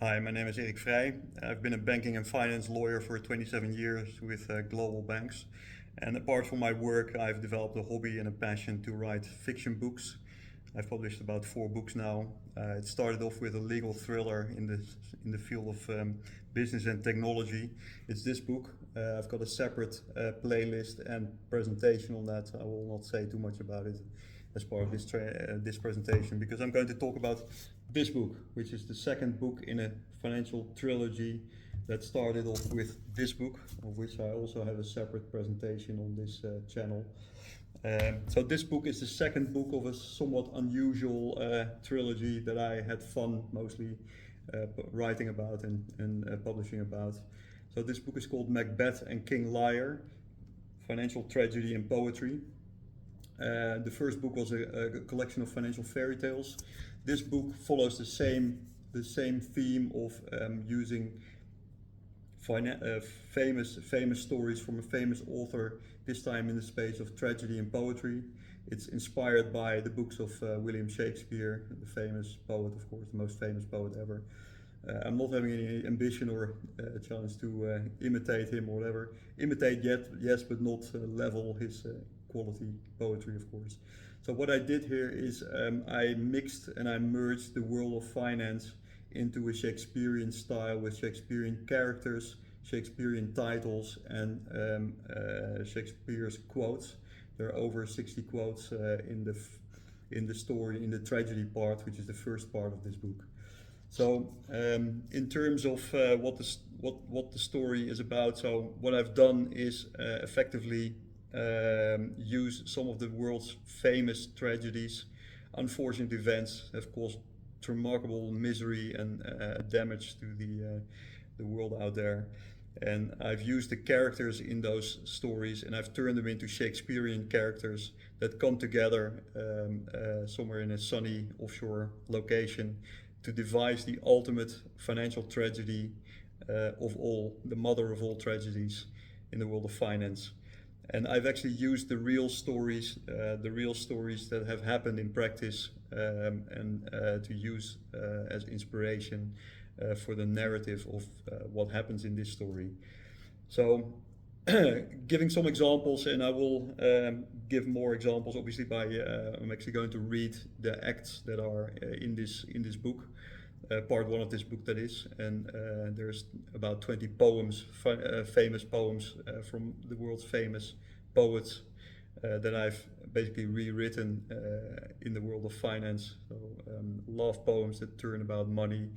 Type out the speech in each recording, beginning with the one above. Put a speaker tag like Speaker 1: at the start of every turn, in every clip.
Speaker 1: Hi, my name is Erik Vrij. I've been a banking and finance lawyer for 27 years with global banks. And apart from my work, I've developed a hobby and a passion to write fiction books. I've published about 4 books now. It started off with a legal thriller in the field of business and technology. It's this book. I've got a separate playlist and presentation on that. I will not say too much about it as part of this presentation because I'm going to talk about this book, which is the second book in a financial trilogy that started off with this book, of which I also have a separate presentation on this channel. So this book is the second book of a somewhat unusual trilogy that I had fun mostly writing about and publishing about. So this book is called Macbet and King Liar, Financial Tragedy and Poetry. The first book was a collection of financial fairy tales. This book follows the same theme of using famous stories from a famous author, this time in the space of tragedy and poetry. It's inspired by the books of William Shakespeare, the famous poet, of course, the most famous poet ever. I'm not having any ambition or challenge to imitate him or whatever. Imitate yet, yes, but not level his quality poetry, of course. So what I did here is I mixed and I merged the world of finance into a Shakespearean style with Shakespearean characters, Shakespearean titles, and Shakespeare's quotes. There are over 60 quotes in the story, in the tragedy part, which is the first part of this book. So in terms of what the story is about, so what I've done is effectively use some of the world's famous tragedies, unfortunate events have caused remarkable misery and damage to the world out there. And I've used the characters in those stories and I've turned them into Shakespearean characters that come together somewhere in a sunny offshore location to devise the ultimate financial tragedy of all, the mother of all tragedies in the world of finance. And I've actually used the real stories that have happened in practice, and to use as inspiration for the narrative of what happens in this story. So, giving some examples, and I will give more examples. Obviously, I'm actually going to read the acts that are in this book. Part 1 of this book, that is, and there's about 20 poems, famous poems from the world's famous poets that I've basically rewritten in the world of finance. So love poems that turn about money,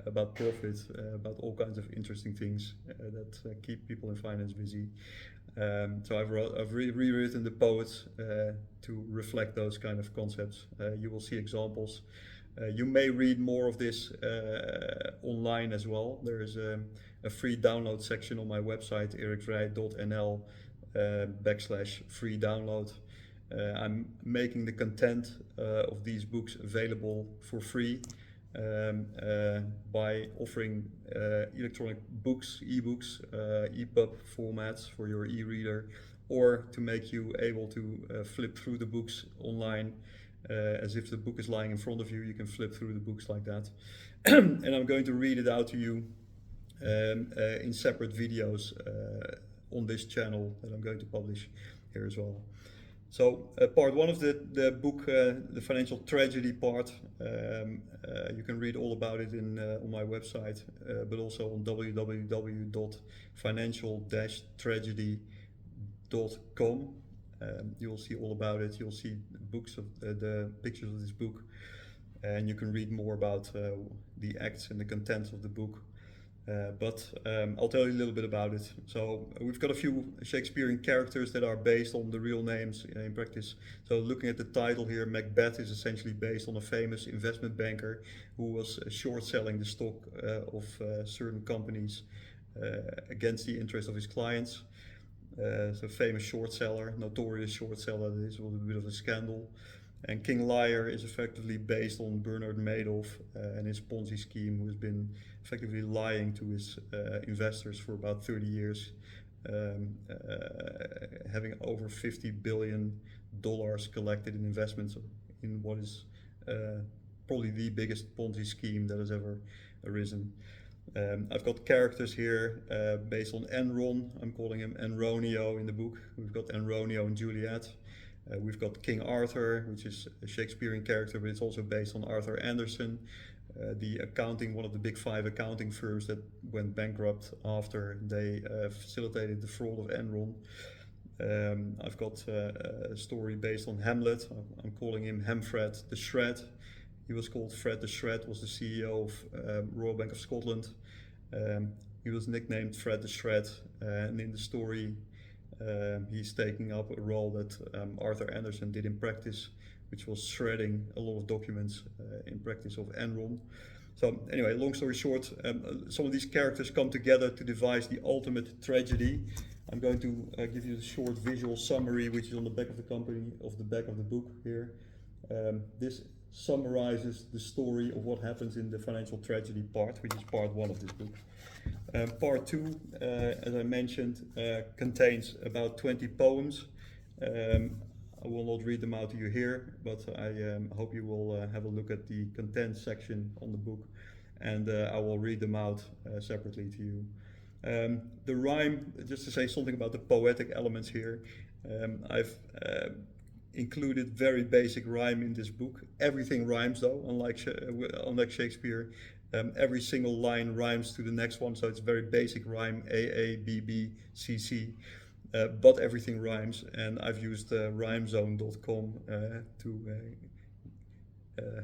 Speaker 1: about profit, about all kinds of interesting things that keep people in finance busy. So I've rewritten the poets to reflect those kind of concepts. You will see examples. You may read more of this online as well. There is a free download section on my website, erikvrij.nl /free download. I'm making the content of these books available for free by offering electronic books, ebooks, EPUB formats for your e-reader, or to make you able to flip through the books online. As if the book is lying in front of you, you can flip through the books like that. And I'm going to read it out to you in separate videos on this channel that I'm going to publish here as well. So part 1 of the book, the financial tragedy part, you can read all about it on my website, but also on www.financial-tragedy.com. You'll see all about it. You'll see books of the pictures of this book, and you can read more about the acts and the contents of the book. But I'll tell you a little bit about it. So we've got a few Shakespearean characters that are based on the real names in practice. So looking at the title here, Macbeth is essentially based on a famous investment banker who was short selling the stock of certain companies against the interest of his clients. So famous short seller, notorious short seller. This was a bit of a scandal. And King Liar is effectively based on Bernard Madoff and his Ponzi scheme, who has been effectively lying to his investors for about 30 years, having over $50 billion collected in investments in what is probably the biggest Ponzi scheme that has ever arisen. I've got characters here based on Enron. I'm calling him Enronio in the book. We've got Enronio and Juliet. We've got King Arthur, which is a Shakespearean character, but it's also based on Arthur Anderson, one of the big five accounting firms that went bankrupt after they facilitated the fraud of Enron. I've got a story based on Hamlet. I'm calling him Hemfred the Shred. He was called Fred the Shred, was the CEO of Royal Bank of Scotland. He was nicknamed Fred the Shred, and in the story he's taking up a role that Arthur Anderson did in practice, which was shredding a lot of documents in practice of Enron. So anyway, long story short, some of these characters come together to devise the ultimate tragedy. I'm going to give you a short visual summary, which is on the back of the book here. This summarizes the story of what happens in the financial tragedy part, which is part 1 of this book. Part 2, as I mentioned, contains about 20 poems. I will not read them out to you here, but I hope you will have a look at the contents section on the book, and I will read them out separately to you. The rhyme, just to say something about the poetic elements here, I've included very basic rhyme in this book. Everything rhymes though, unlike Shakespeare. Every single line rhymes to the next one, so it's very basic rhyme, A, B, B, C, C. But everything rhymes, and I've used rhymezone.com to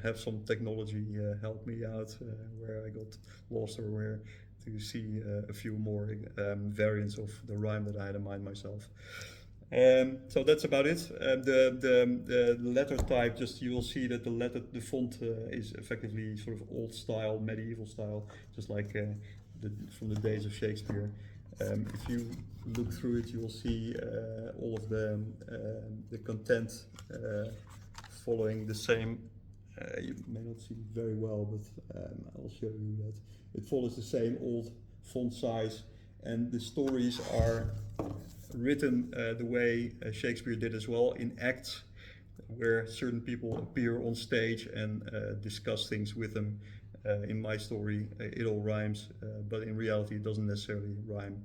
Speaker 1: have some technology help me out where I got lost or where to see a few more variants of the rhyme that I had in mind myself. So that's about it. The letter type, just you will see that the font is effectively sort of old style, medieval style, just like from the days of Shakespeare. If you look through it, you will see all of the content following the same. You may not see it very well, but I'll show you that it follows the same old font size, and the stories are written the way Shakespeare did as well, in acts, where certain people appear on stage and discuss things with them. In my story, it all rhymes, but in reality, it doesn't necessarily rhyme.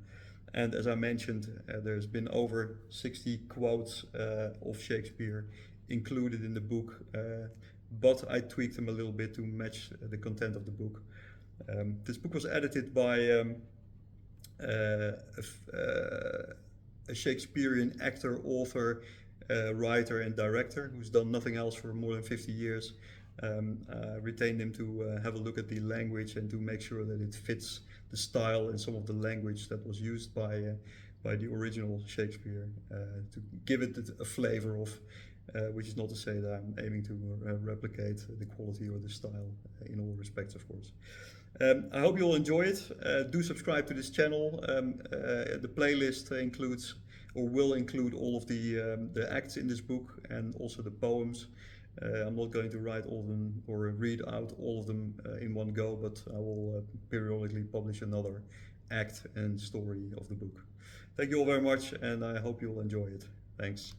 Speaker 1: And as I mentioned, there's been over 60 quotes of Shakespeare included in the book, but I tweaked them a little bit to match the content of the book. This book was edited by a Shakespearean actor, author, writer and director who's done nothing else for more than 50 years. Retained him to have a look at the language and to make sure that it fits the style and some of the language that was used by the original Shakespeare, to give it a flavor of, which is not to say that I'm aiming to replicate the quality or the style in all respects, of course. I hope you'll enjoy it. Do subscribe to this channel. The playlist includes or will include all of the acts in this book and also the poems. I'm not going to write all of them or read out all of them in one go, but I will periodically publish another act and story of the book. Thank you all very much, and I hope you'll enjoy it. Thanks.